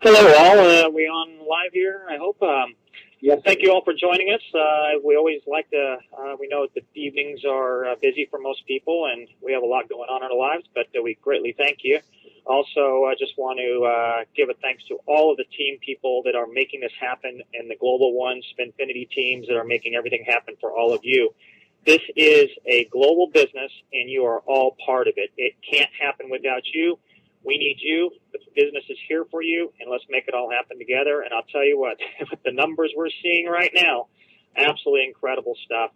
Hello, all. We on live here, I hope. Yes. Thank you all for joining us. We always like to, we know that the evenings are busy for most people, and we have a lot going on in our lives, but we greatly thank you. Also, I just want to give a thanks to all of the team people that are making this happen, and the GlobalOne, Spinfinity teams that are making everything happen for all of you. This is a global business, and you are all part of it. It can't happen without you. We need you. The business is here for you, and let's make it all happen together. And I'll tell you what, with the numbers we're seeing right now, absolutely incredible stuff.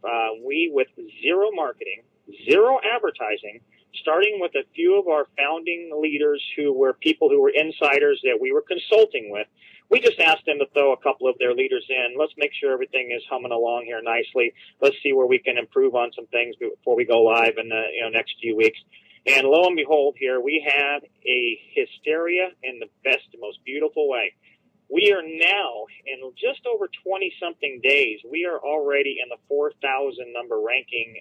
We, with zero marketing, zero advertising, starting with a few of our founding leaders who were people who were insiders that we were consulting with, we just asked them to throw a couple of their leaders in. Let's make sure everything is humming along here nicely. Let's see where we can improve on some things before we go live in the next few weeks. And lo and behold, here we have a hysteria in the best, most beautiful way. We are now, in just over 20-something days, we are already in the 4,000 number ranking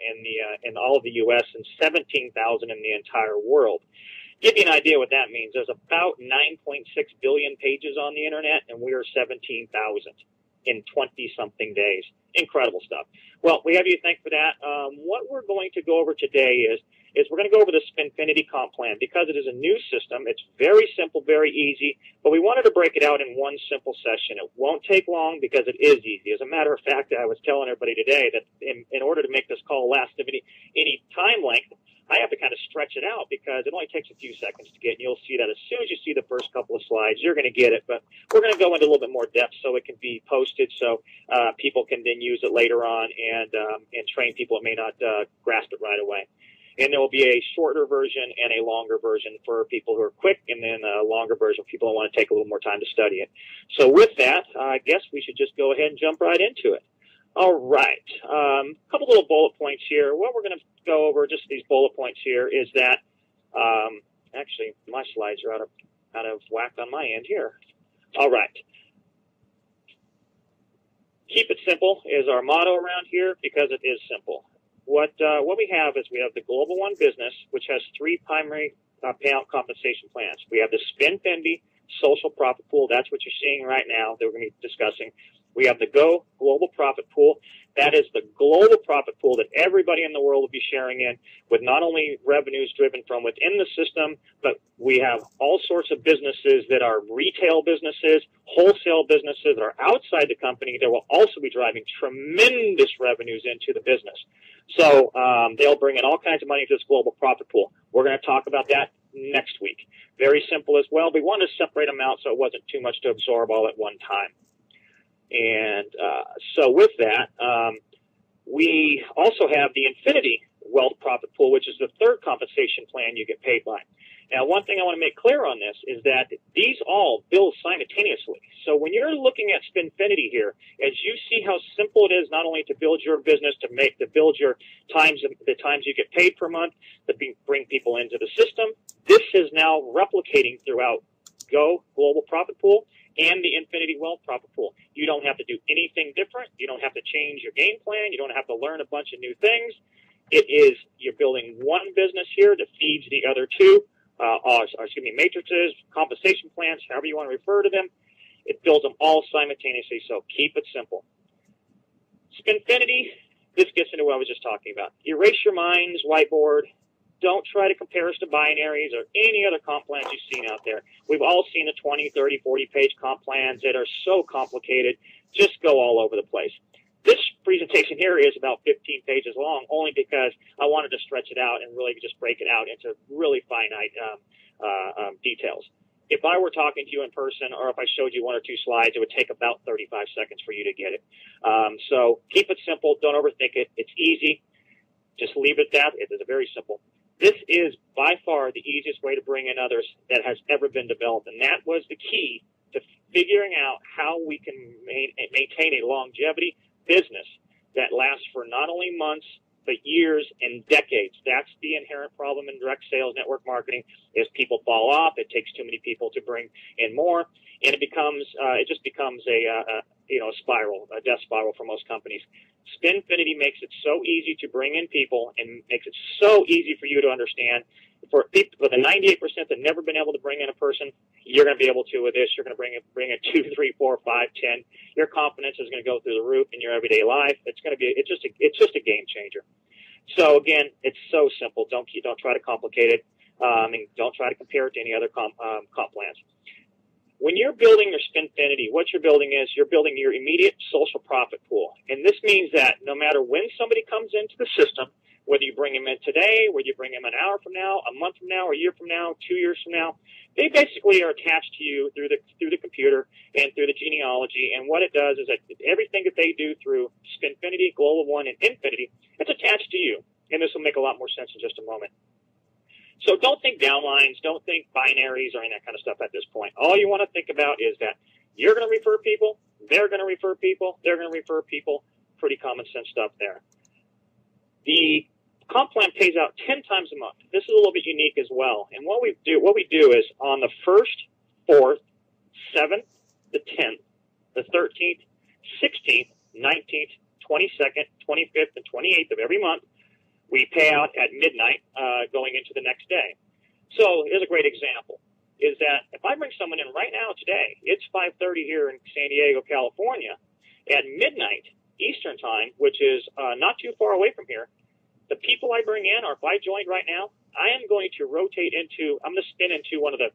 in all of the U.S. and 17,000 in the entire world. Give you an idea what that means. There's about 9.6 billion pages on the internet, and we are 17,000 in 20-something days. Incredible stuff. Well, we have you to thank for that. What we're going to go over today is we're going to go over the Spinfinity comp plan. Because it is a new system, it's very simple, very easy, but we wanted to break it out in one simple session. It won't take long because it is easy. As a matter of fact, I was telling everybody today that in order to make this call last any time length, I have to kind of stretch it out because it only takes a few seconds to get, and you'll see that as soon as you see the first couple of slides, you're going to get it. But we're going to go into a little bit more depth so it can be posted so people can then use it later on and train people that may not grasp it right away. And there will be a shorter version and a longer version for people who are quick, and then a longer version for people who want to take a little more time to study it. So with that, I guess we should just go ahead and jump right into it. All right. A couple little bullet points here. What we're going to go over, just these bullet points here, is that actually my slides are out of whack on my end here. All right. Keep it simple is our motto around here because it is simple. What we have is we have the GlobalOne business, which has three primary payout compensation plans. We have the Spinfinity social profit pool. That's what you're seeing right now that we're going to be discussing. We have the Go Global Profit Pool. That is the global profit pool that everybody in the world will be sharing in with not only revenues driven from within the system, but we have all sorts of businesses that are retail businesses, wholesale businesses that are outside the company that will also be driving tremendous revenues into the business. So they'll bring in all kinds of money to this global profit pool. We're going to talk about that next week. Very simple as well. We wanted to separate them out so it wasn't too much to absorb all at one time. And so with that, we also have the Infinity Wealth Profit Pool, which is the third compensation plan you get paid by. Now, one thing I want to make clear on this is that these all bill simultaneously. So when you're looking at Spinfinity here, as you see how simple it is not only to build your business, to build your the times you get paid per month, to bring people into the system, this is now replicating throughout Go Global Profit Pool and the Infinity Wealth Profit Pool. You don't have to do anything different. You don't have to change your game plan. You don't have to learn a bunch of new things. You're building one business here that feeds the other two, matrices, compensation plans, however you want to refer to them. It builds them all simultaneously, so keep it simple. Spinfinity, this gets into what I was just talking about. Erase your minds, whiteboard. Don't try to compare us to binaries or any other comp plans you've seen out there. We've all seen the 20, 30, 40-page comp plans that are so complicated, just go all over the place. This presentation here is about 15 pages long, only because I wanted to stretch it out and really just break it out into really finite details. If I were talking to you in person or if I showed you one or two slides, it would take about 35 seconds for you to get it. So keep it simple. Don't overthink it. It's easy. Just leave it at that. It is very simple. This is by far the easiest way to bring in others that has ever been developed, and that was the key to figuring out how we can maintain a longevity business that lasts for not only months, but years and decades. That's the inherent problem in direct sales network marketing is people fall off. It takes too many people to bring in more, and it just becomes a spiral, a death spiral for most companies. Spinfinity makes it so easy to bring in people and makes it so easy for you to understand for the 98% that never been able to bring in a person, you're going to be able to with this. You're going to bring in 2, 3, 4, 5, 10. Your confidence is going to go through the roof in your everyday life. It's just a game changer. So again, it's so simple. Don't try to complicate it, and don't try to compare it to any other comp plans. When you're building your Spinfinity, what you're building is you're building your immediate social profit pool, and this means that no matter when somebody comes into the system, whether you bring them in today, whether you bring them an hour from now, a month from now, a year from now, 2 years from now, they basically are attached to you through the computer and through the genealogy. And what it does is that everything that they do through Spinfinity, GlobalOne, and Infinity, it's attached to you. And this will make a lot more sense in just a moment. So don't think downlines, don't think binaries or any of that kind of stuff at this point. All you want to think about is that you're going to refer people, they're going to refer people, they're going to refer people. Pretty common sense stuff there. The comp plan pays out 10 times a month. This is a little bit unique as well. And what we do is on the 1st, 4th, 7th, the 10th, the 13th, 16th, 19th, 22nd, 25th, and 28th of every month, we pay out at midnight going into the next day. So here's a great example, is that if I bring someone in right now today, it's 5:30 here in San Diego, California, at midnight Eastern time, which is not too far away from here, the people I bring in, or if I joined right now, I am going to rotate into, I'm going to spin into one of the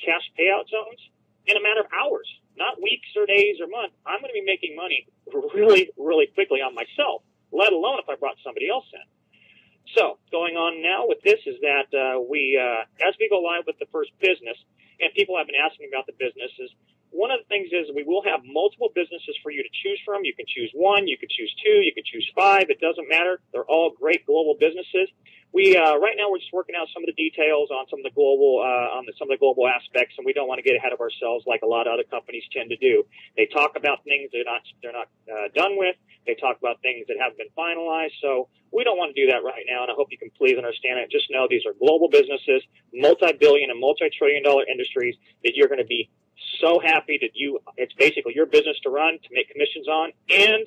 cash payout zones in a matter of hours, not weeks or days or months. I'm going to be making money really, really quickly on myself, let alone if I brought somebody else in. So going on now with this is that as we go live with the first business, and people have been asking about the businesses, one of the things is we will have multiple businesses for you to choose from. You can choose 1, you can choose 2, you can choose 5. It doesn't matter. They're all great global businesses. We right now we're just working out some of the details on some of the global aspects, and we don't want to get ahead of ourselves like a lot of other companies tend to do. They talk about things they're not done with. They talk about things that haven't been finalized. So we don't want to do that right now, and I hope you can please understand it. Just know these are global businesses, multi-billion and multi-trillion-dollar industries that you're going to be so happy that it's basically your business to run, to make commissions on, and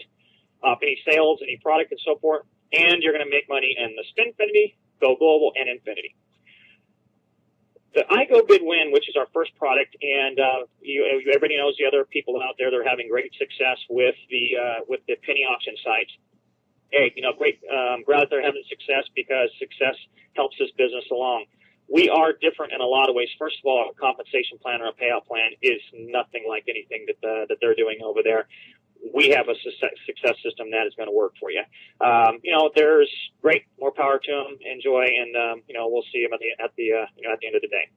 any sales, any product, and so forth. And you're going to make money in the Spinfinity, Go Global, and Infinity. The iGo Bid Win, which is our first product, and everybody knows the other people out there that are having great success with the penny auction sites. Hey, great. I'm glad they're having success because success helps this business along. We are different in a lot of ways. First of all, a compensation plan or a payout plan is nothing like anything that they're doing over there. We have a success system that is going to work for you. There's great, more power to them. Enjoy, and we'll see them at the end of the day.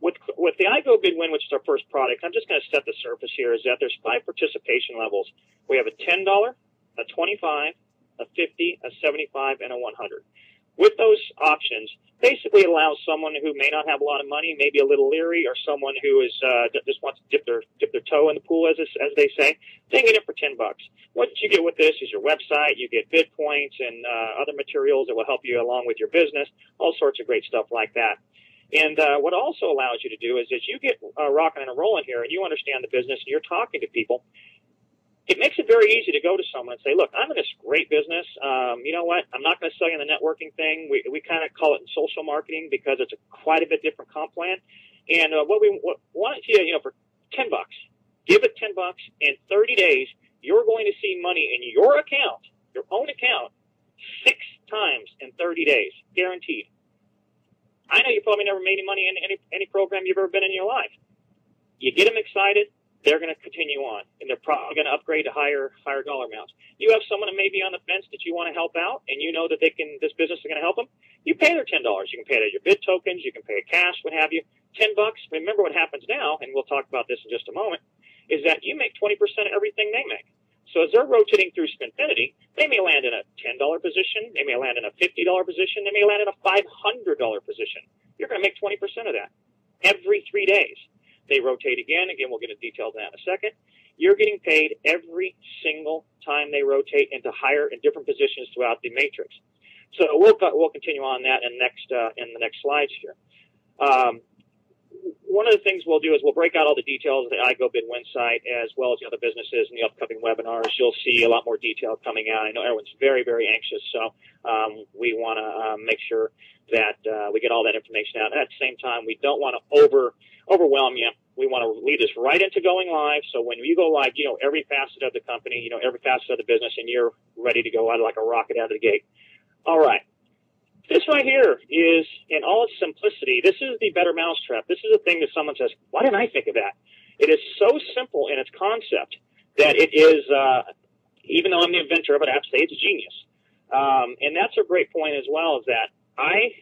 With the iGo Bid Win, which is our first product, I'm just going to set the surface here. Is that there's 5 participation levels. We have a $10, a $25, a $50, a $75, and a $100. With those options, basically it allows someone who may not have a lot of money, maybe a little leery, or someone who is just wants to dip their toe in the pool, as they say, they can get it for $10. What you get with this is your website, you get bid points and other materials that will help you along with your business, all sorts of great stuff like that. And what it also allows you to do is as you get rocking and rolling here and you understand the business and you're talking to people, it makes it very easy to go to someone and say, look, I'm in this great business. You know what? I'm not going to sell you the networking thing. We kind of call it in social marketing because it's quite a bit different comp plan. And what we want you, for $10, give it $10. In 30 days, you're going to see money in your account, your own account, 6 times in 30 days, guaranteed. I know you probably never made any money in any program you've ever been in your life. You get them excited. They're going to continue on, and they're probably going to upgrade to higher dollar amounts. You have someone that may be on the fence that you want to help out, and you know that this business is going to help them. You pay their $10. You can pay it as your bid tokens. You can pay it cash, what have you. $10. Remember what happens now, and we'll talk about this in just a moment, is that you make 20% of everything they make. So as they're rotating through Spinfinity, they may land in a $10 position. They may land in a $50 position. They may land in a $500 position. You're going to make 20% of that every 3 days. They rotate again. Again, we'll get into details on that in a second. You're getting paid every single time they rotate into higher and different positions throughout the matrix. So we'll continue on that in the next slides here. one of the things we'll do is we'll break out all the details of the iGoBidWin site as well as the other businesses and the upcoming webinars. You'll see a lot more detail coming out. I know everyone's very, very anxious, so we want to make sure that we get all that information out. And at the same time, we don't want to overwhelm you. We want to lead us right into going live. So when you go live, you know every facet of the company, you know every facet of the business, and you're ready to go out like a rocket out of the gate. All right. This right here is, in all its simplicity, this is the better mousetrap. This is a thing that someone says, why didn't I think of that? It is so simple in its concept that it is, even though I'm the inventor of it, I have to say it's genius. And that's a great point as well, is that I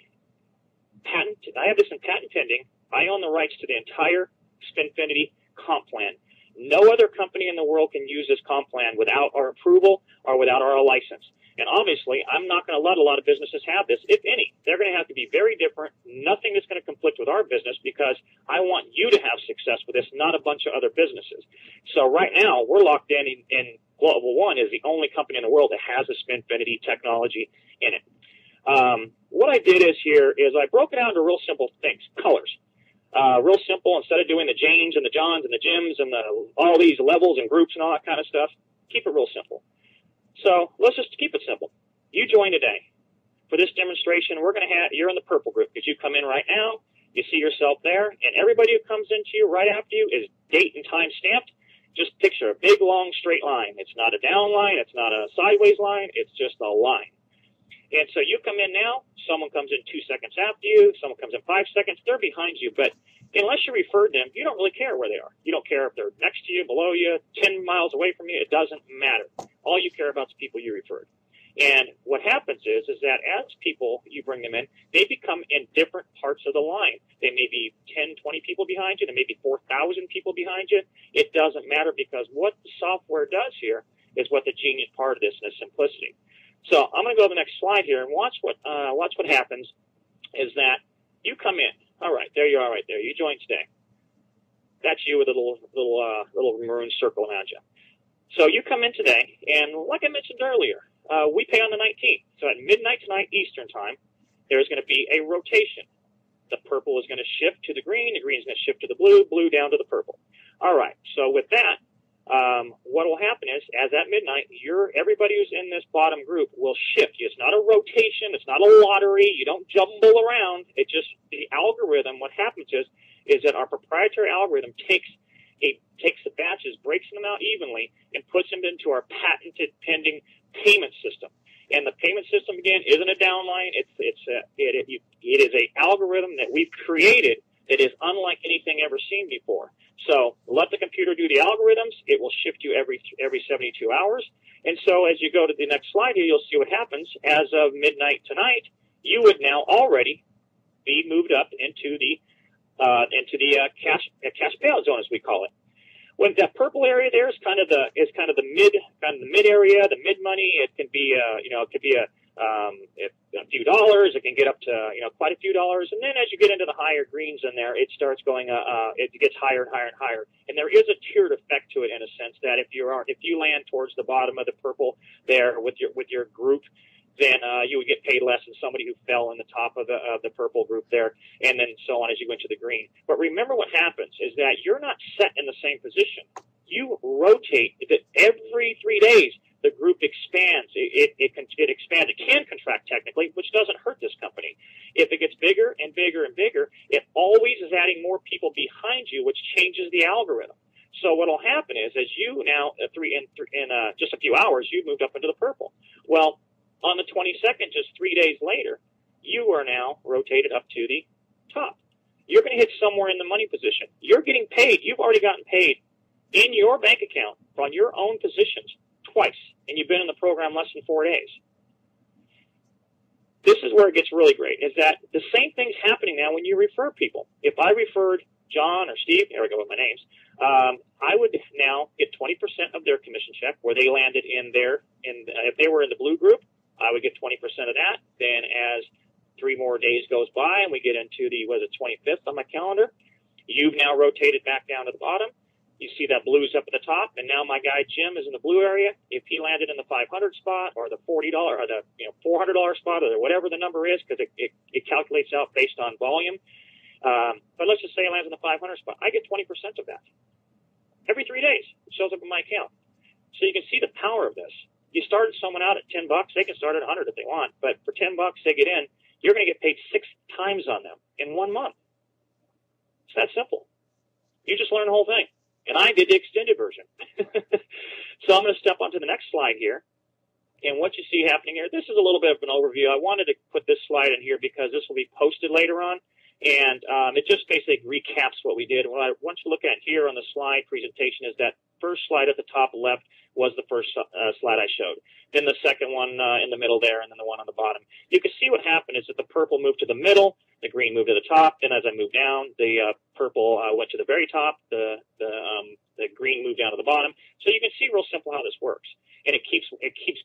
have this in patent pending. I own the rights to the entire Spinfinity comp plan. No other company in the world can use this comp plan without our approval or without our license. And obviously, I'm not going to let a lot of businesses have this, if any. They're going to have to be very different. Nothing is going to conflict with our business because I want you to have success with this, not a bunch of other businesses. So right now, we're locked in GlobalOne is the only company in the world that has a Spinfinity technology in it. What I did is I broke it down to real simple things, colors. Real simple. Instead of doing the Janes and the Johns and the Jims and all these levels and groups and all that kind of stuff, keep it real simple. So let's just keep it simple. You join today. For this demonstration, you're in the purple group because you come in right now, you see yourself there, and everybody who comes into you right after you is date and time stamped. Just picture a big, long, straight line. It's not a down line. It's not a sideways line. It's just a line. And so you come in now, someone comes in 2 seconds after you, someone comes in 5 seconds, they're behind you, but unless you referred them, you don't really care where they are. You don't care if they're next to you, below you, 10 miles away from you, it doesn't matter. All you care about is people you referred. And what happens is that as people, you bring them in, they become in different parts of the line. They may be 10, 20 people behind you, there may be 4,000 people behind you. It doesn't matter because what the software does here is what the genius part of this and the simplicity. So I'm going to go to the next slide here and watch what happens is that you come in. All right, there you are right there. You joined today. That's you with a little maroon circle around you. So you come in today, and like I mentioned earlier, we pay on the 19th. So at midnight tonight Eastern time, there's going to be a rotation. The purple is going to shift to the green is going to shift to the blue down to the purple. All right, so with that, what will happen is, as at midnight, everybody who's in this bottom group will shift. It's not a rotation. It's not a lottery. You don't jumble around. It just, the algorithm, what happens is that our proprietary algorithm takes the batches, breaks them out evenly, and puts them into our patented pending payment system. And the payment system, again, isn't a downline. It is a algorithm that we've created that is unlike anything ever seen before. So let the computer do the algorithms. It will shift you every 72 hours. And so as you go to the next slide here, you'll see what happens. As of midnight tonight, you would now already be moved up into the cash payout zone, as we call it. When that purple area there is kind of the mid area, the mid money. It can be a few dollars. It can get up to quite a few dollars, and then as you get into the higher greens in there, it starts going. It gets higher and higher and higher. And there is a tiered effect to it in a sense that if you land towards the bottom of the purple there with your group, then you would get paid less than somebody who fell in the top of the purple group there, and then so on as you go into the green. But remember what happens is that you're not set in the same position. You rotate. Every 3 days, the group expands. It expands. It can contract technically, which doesn't hurt this company. If it gets bigger and bigger and bigger, it always is adding more people behind you, which changes the algorithm. So what will happen is, as you now in just a few hours, you've moved up into the purple. Well, on the 22nd, just 3 days later, you are now rotated up to the top. You're going to hit somewhere in the money position. You're getting paid. You've already gotten paid in your bank account on your own positions twice, and you've been in the program less than 4 days. This is where it gets really great, is that the same thing's happening now when you refer people. If I referred John or Steve, there we go with my names, I would now get 20% of their commission check where they landed if they were in the blue group, I would get 20% of that. Then as 3 more days goes by and we get into the 25th on my calendar, you've now rotated back down to the bottom. You see that blue's up at the top, and now my guy Jim is in the blue area. If he landed in the 500 spot or the $40 or the $400 spot or whatever the number is, because it calculates out based on volume, But let's just say it lands in the 500 spot. I get 20% of that. Every 3 days, it shows up in my account. So you can see the power of this. You started someone out at $10, they can start at 100 if they want, but for $10 they get in, you're going to get paid 6 times on them in 1 month. It's that simple. You just learn the whole thing. And I did the extended version. So I'm going to step onto the next slide here. And what you see happening here, this is a little bit of an overview. I wanted to put this slide in here because this will be posted later on. And it just basically recaps what we did. What I want you to look at here on the slide presentation is that first slide at the top left was the first slide I showed. Then the second one in the middle there, and then the one on the bottom. You can see what happened is that the purple moved to the middle, the green moved to the top. Then as I moved down, the purple went to the very top, the green moved down to the bottom. So you can see real simple how this works. And it keeps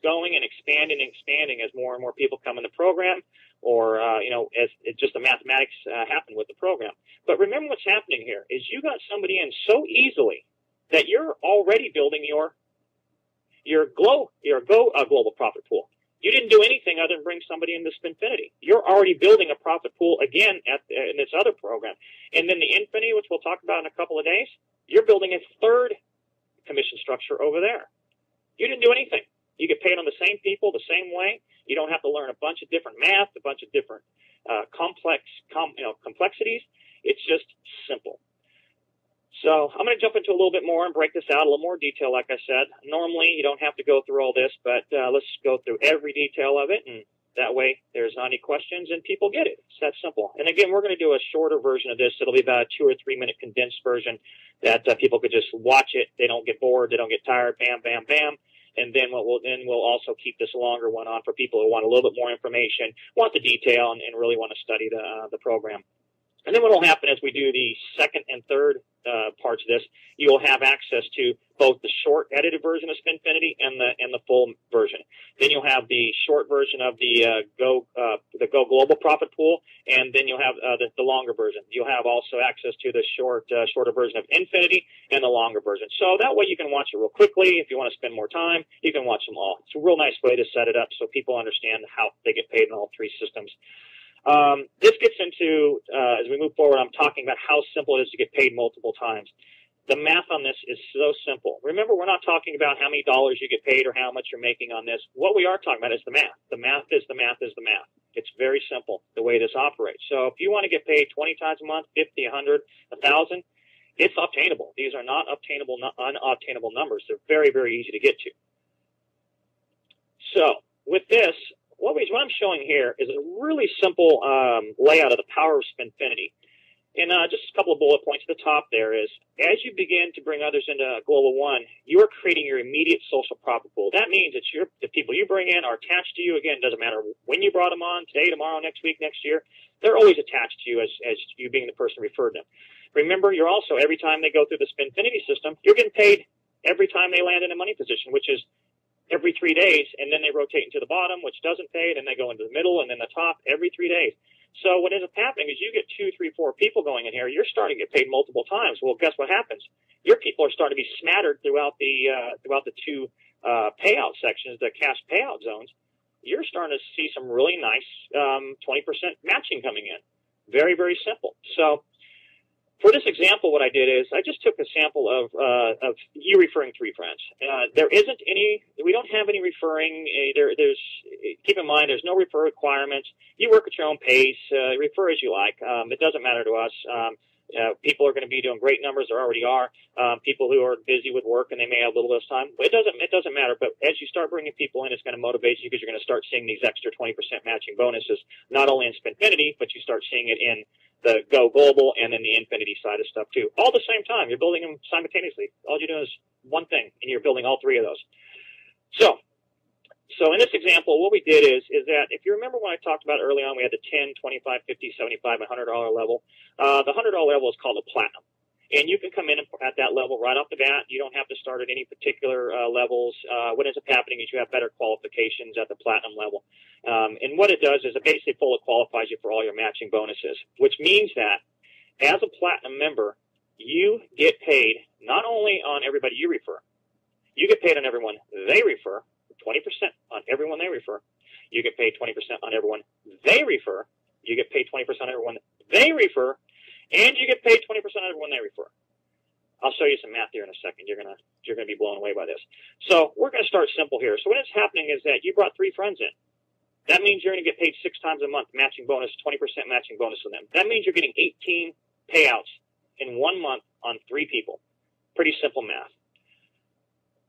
going and expanding as more and more people come in the program, or as it just the mathematics happen with the program. But remember what's happening here is you got somebody in so easily that you're already building your global profit pool. You didn't do anything other than bring somebody into Spinfinity. You're already building a profit pool again in this other program. And then the Infinity, which we'll talk about in a couple of days, you're building a third commission structure over there. You didn't do anything. You get paid on the same people, the same way. You don't have to learn a bunch of different math, a bunch of different complexities. It's just simple. So I'm going to jump into a little bit more and break this out a little more detail, like I said. Normally, you don't have to go through all this, but let's go through every detail of it, and that way there's not any questions and people get it. It's that simple. And again, we're going to do a shorter version of this. It'll be about a 2 or 3 minute condensed version that people could just watch it. They don't get bored. They don't get tired. Bam, bam, bam. And then we'll also keep this longer one on for people who want a little bit more information, want the detail, and really want to study the program. And then what will happen as we do the second and third parts of this, you'll have access to both the short edited version of Spinfinity and the full version. Then you'll have the short version of the Go Global Profit Pool, and then you'll have the longer version. You'll have also access to the shorter version of Infinity and the longer version. So that way you can watch it real quickly. If you want to spend more time, you can watch them all. It's a real nice way to set it up so people understand how they get paid in all three systems. This gets into, as we move forward, I'm talking about how simple it is to get paid multiple times. The math on this is so simple. Remember, we're not talking about how many dollars you get paid or how much you're making on this. What we are talking about is the math. The math is the math is the math. It's very simple, the way this operates. So if you want to get paid 20 times a month, 50, 100, 1,000, it's obtainable. These are not unobtainable numbers. They're very, very easy to get to. So with this, what I'm showing here is a really simple layout of the power of Spinfinity. And just a couple of bullet points at the top there is, as you begin to bring others into GlobalOne, you are creating your immediate social profit pool. That means that the people you bring in are attached to you. Again, it doesn't matter when you brought them on, today, tomorrow, next week, next year. They're always attached to you as you being the person who referred them. Remember, you're also, every time they go through the Spinfinity system, you're getting paid every time they land in a money position, which is every 3 days, and then they rotate into the bottom, which doesn't pay, and they go into the middle, and then the top every 3 days. So what ends up happening is you get 2, 3, 4 people going in here. You're starting to get paid multiple times. Well, guess what happens? Your people are starting to be smattered throughout the two payout sections, the cash payout zones. You're starting to see some really nice 20% matching coming in. Very, very simple. So for this example, what I did is I just took a sample of you referring 3 friends. There isn't any, we don't have any referring. Keep in mind, there's no refer requirements. You work at your own pace. Refer as you like. It doesn't matter to us. People are going to be doing great numbers. There already are. People who are busy with work and they may have a little less time. It doesn't matter. But as you start bringing people in, it's going to motivate you because you're going to start seeing these extra 20% matching bonuses, not only in Spinfinity, but you start seeing it in the Go Global and then the Infinity side of stuff too. All at the same time. You're building them simultaneously. All you're doing is one thing, and you're building all 3 of those. So in this example, what we did is that if you remember when I talked about early on, we had the 10, 25, 50, 75, and $100 level. The $100 level is called a platinum. And you can come in at that level right off the bat. You don't have to start at any particular levels. What ends up happening is you have better qualifications at the platinum level. And what it does is it basically fully qualifies you for all your matching bonuses, which means that as a platinum member, you get paid not only on everybody you refer, you get paid on everyone they refer, 20% on everyone they refer. You get paid 20% on everyone they refer. You get paid 20% on everyone they refer. and you get paid 20% of everyone they refer. I'll show you some math here in a second. You're gonna be blown away by this. So we're gonna start simple here. So what is happening is that you brought 3 friends in. That means you're gonna get paid 6 times a month, matching bonus, 20% matching bonus with them. That means you're getting 18 payouts in 1 month on 3 people. Pretty simple math.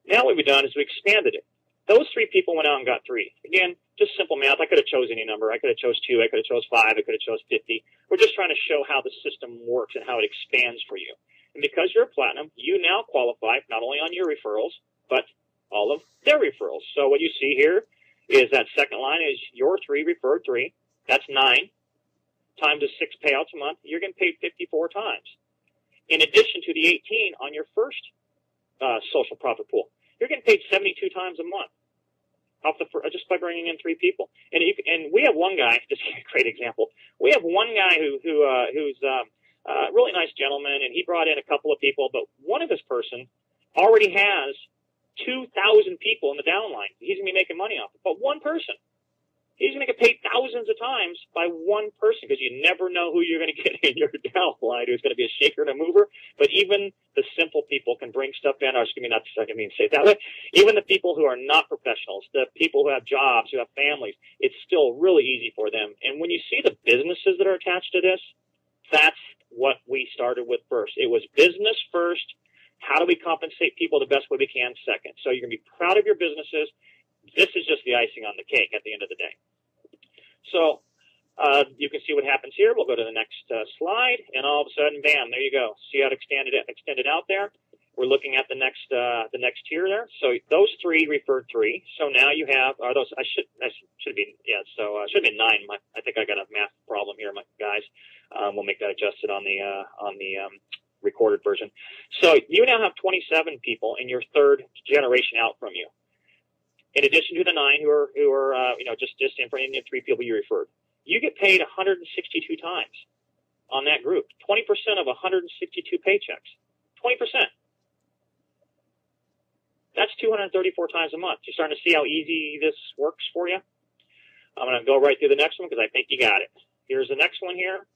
Now what we've done is we expanded it. Those 3 people went out and got 3. Again, just simple math. I could have chose any number. I could have chose 2. I could have chose 5. I could have chose 50. We're just trying to show how the system works and how it expands for you. And because you're a platinum, you now qualify not only on your referrals, but all of their referrals. So what you see here is that second line is your 3 referred 3. That's 9 times the 6 payouts a month. You're getting paid 54 times. In addition to the 18 on your first social profit pool, you're getting paid 72 times a month just by bringing in 3 people. And we have one guy, just a great example. We have one guy who's a really nice gentleman, and he brought in a couple of people, but one of his person already has 2,000 people in the downline. He's going to be making money off it. But one person. He's going to get paid thousands of times by one person because you never know who you're going to get in your downline who's going to be a shaker and a mover. But even the simple people can bring stuff in. I didn't mean to say it that way. Even the people who are not professionals, the people who have jobs, who have families, it's still really easy for them. And when you see the businesses that are attached to this, that's what we started with first. It was business first. How do we compensate people the best way we can second? So you're going to be proud of your businesses. This is just the icing on the cake at the end of the day. So you can see what happens here. We'll go to the next slide, and all of a sudden, bam, there you go. See how it extended out there? We're looking at the next tier there. So those 3 referred 3. So now you have those. I should be So it should be 9. I think I got a math problem here, my guys. We'll make that adjusted on the recorded version. So you now have 27 people in your 3rd generation out from you. In addition to the 9 who are just in front of the 3 people you referred, you get paid 162 times on that group. 20% of 162 paychecks. 20%. That's 234 times a month. You're starting to see how easy this works for you. I'm going to go right through the next one because I think you got it. Here's the next one here.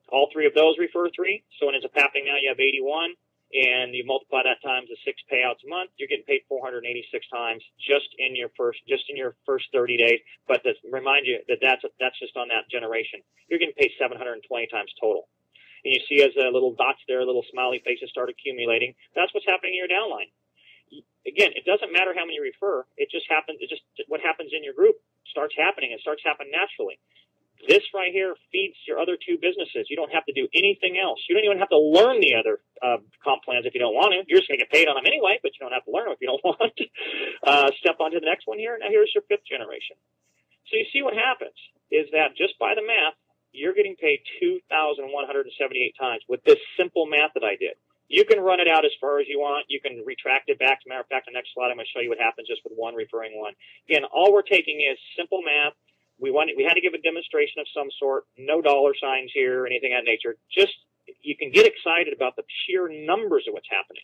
All 3 of those refer 3. So when it's a papping now, you have 81. And you multiply that times the 6 payouts a month, you're getting paid 486 times just in your first 30 days. But remind you that's just on that generation. You're getting paid 720 times total. And you see as little dots there, little smiley faces start accumulating. That's what's happening in your downline. Again, it doesn't matter how many you refer. It just happens. It just what happens in your group starts happening. It starts happening naturally. This right here feeds your other 2 businesses. You don't have to do anything else. You don't even have to learn the other comp plans if you don't want to. You're just going to get paid on them anyway, but you don't have to learn them if you don't want to. Step on to the next one here. Now here's your 5th generation. So you see what happens is that just by the math, you're getting paid 2,178 times with this simple math that I did. You can run it out as far as you want. You can retract it back. As a matter of fact, the next slide, I'm going to show you what happens just with 1 referring 1. Again, all we're taking is simple math. We had to give a demonstration of some sort. No dollar signs here or anything of that nature. Just you can get excited about the sheer numbers of what's happening.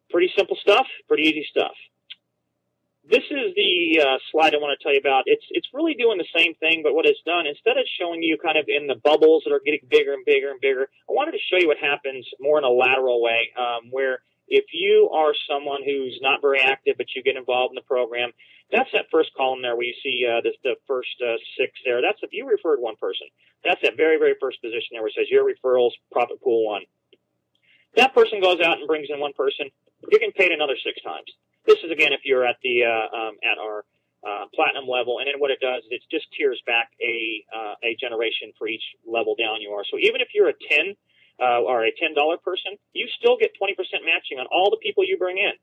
Pretty simple stuff. Pretty easy stuff. This is the slide I want to tell you about. It's really doing the same thing, but what it's done, instead of showing you kind of in the bubbles that are getting bigger and bigger and bigger, I wanted to show you what happens more in a lateral way, where if you are someone who's not very active but you get involved in the program, that's that first column there where you see the first 6 there. That's if you referred 1 person. That's that very, very first position there where it says your referrals, profit pool 1. That person goes out and brings in 1 person. You're getting paid another 6 times. This is, again, if you're at at our platinum level. And then what it does is it just tiers back a generation for each level down you are. So even if you're a 10 or a $10 person, you still get 20% matching on all the people you bring in.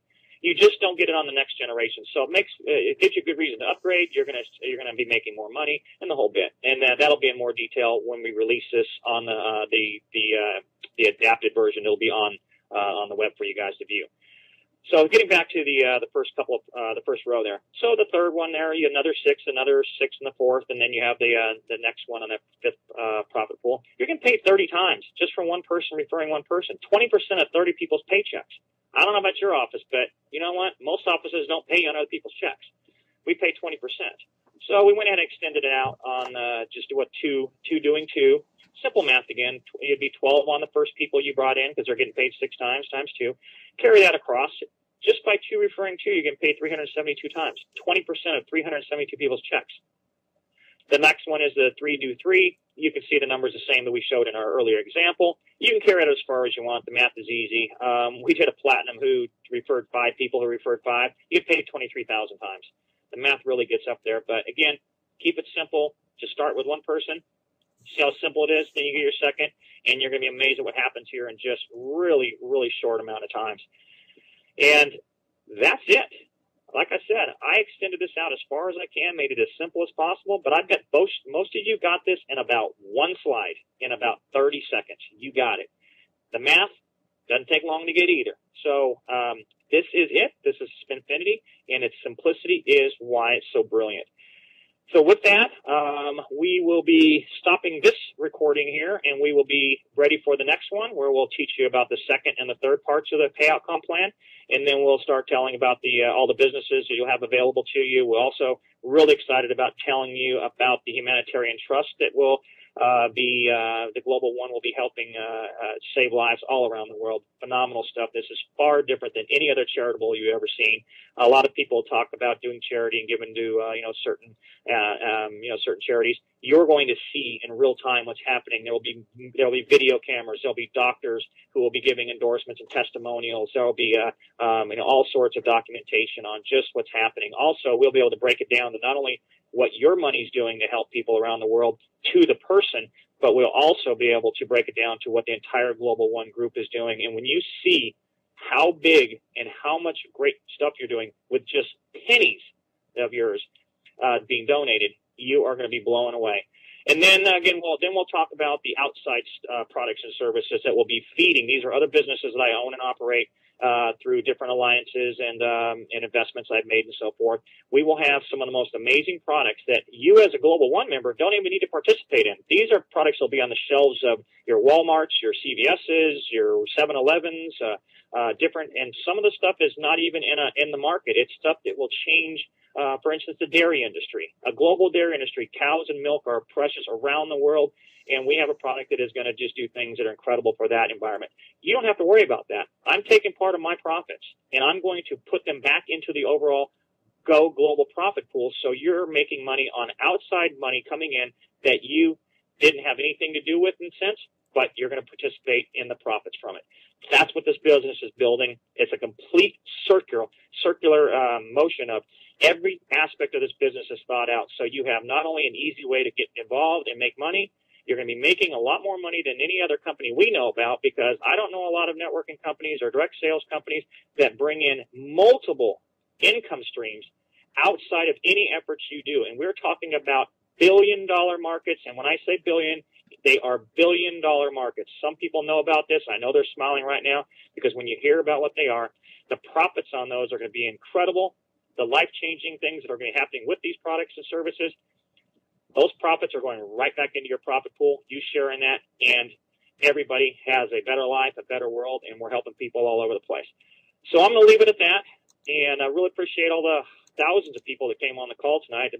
You just don't get it on the next generation. So it gives you a good reason to upgrade. You're gonna be making more money and the whole bit. And that'll be in more detail when we release this on the adapted version. It'll be on the web for you guys to view. So getting back to the first couple of the first row there. So the 3rd one there, you another 6 in the 4th, and then you have the next one on that 5th profit pool. You're getting paid 30 times just from 1 person referring 1 person. 20% of 30 people's paychecks. I don't know about your office, but you know what? Most offices don't pay on other people's checks. We pay 20%. So we went ahead and extended it out on just what two doing two. Simple math again. It'd be 12 on the first people you brought in because they're getting paid 6 times, times 2. Carry that across. Just by 2 referring 2, you're getting paid 372 times. 20% of 372 people's checks. The next one is the 3 do 3. You can see the numbers the same that we showed in our earlier example. You can carry it as far as you want. The math is easy. We did a platinum who referred 5 people who referred 5. You get paid 23,000 times. The math really gets up there. But again, keep it simple. Just start with one person. See how simple it is. Then you get your second, and you're going to be amazed at what happens here in just really, really short amount of times. And that's it. Like I said, I extended this out as far as I can, made it as simple as possible, but I've got most of you got this in about one slide, in about 30 seconds. You got it. The math doesn't take long to get either. So this is it. This is Spinfinity, and its simplicity is why it's so brilliant. So with that, we will be stopping this recording here, and we will be ready for the next one, where we'll teach you about the second and the third parts of the payout comp plan, and then we'll start telling about all the businesses that you'll have available to you. We're also really excited about telling you about the humanitarian trust that will the GlobalOne will be helping save lives all around the world. Phenomenal stuff. This is far different than any other charitable you've ever seen. A lot of people talk about doing charity and giving to certain certain charities. You're going to see in real time what's happening. There will be video cameras. There'll be doctors who will be giving endorsements and testimonials. There will be all sorts of documentation on just what's happening. Also, we'll be able to break it down to not only what your money's doing to help people around the world to the person, but we'll also be able to break it down to what the entire GlobalOne group is doing. And when you see how big and how much great stuff you're doing with just pennies of yours being donated, you are going to be blown away. And then again, we'll talk about the outside products and services that we'll be feeding. These are other businesses that I own and operate through different alliances and investments I've made and so forth. We will have some of the most amazing products that you as a GlobalOne member don't even need to participate in. These are products that will be on the shelves of your Walmarts, your CVS's, your 7-Elevens, different. And some of the stuff is not even in the market. It's stuff that will change. For instance, the dairy industry, a global dairy industry. Cows and milk are precious around the world, and we have a product that is going to just do things that are incredible for that environment. You don't have to worry about that. I'm taking part of my profits, and I'm going to put them back into the overall Go Global profit pool, so you're making money on outside money coming in that you didn't have anything to do with in a sense, but you're going to participate in the profits from it. That's what this business is building. It's a complete circular motion of every aspect of this business is thought out. So you have not only an easy way to get involved and make money, you're going to be making a lot more money than any other company we know about, because I don't know a lot of networking companies or direct sales companies that bring in multiple income streams outside of any efforts you do. And we're talking about billion-dollar markets. And when I say billion, they are billion-dollar markets. Some people know about this. I know they're smiling right now, because when you hear about what they are, the profits on those are going to be incredible. The life-changing things that are going to be happening with these products and services, those profits are going right back into your profit pool. You share in that, and everybody has a better life, a better world, and we're helping people all over the place. So I'm going to leave it at that, and I really appreciate all the thousands of people that came on the call tonight.